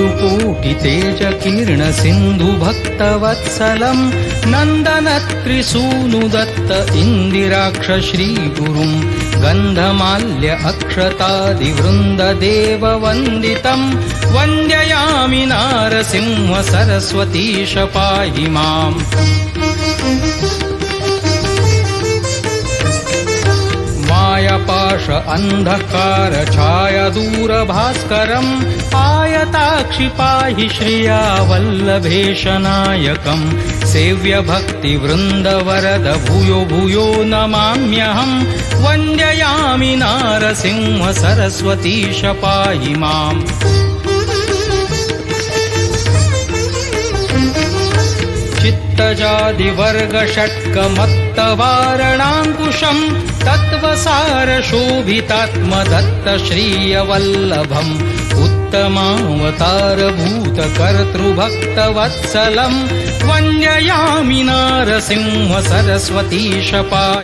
वायुकोटितेजकीर्णसिन्धुभक्तवत्सलं नन्दनत्रिसूनुदत्त इन्दिराक्ष श्रीगुरुं गन्धमाल्य अक्षतादिवृन्ददेववन्दितं वन्द्ययामि नारसिंह सरस्वतीश पाहि माम्। मायापाश अन्धकार छाया दूरभास्करम् आयताक्षि पाहि श्रिया वल्लभेश नायकम् सेव्य भक्तिवृन्दवरद भूयो भूयो नमाम्यहम् वन्द्ययामि नारसिंह सरस्वतीश पाहि माम्। चित्तजादिवर्गषट्कमत्तवारणाङ्कुशम् तत्त्वसारशोभितात्मदत्त श्रीयवल्लभम् उत्तमावतारभूतकर्तृभक्तवत्सलम् वन्द्ययामि नारसिंह सरस्वतीश पाहि।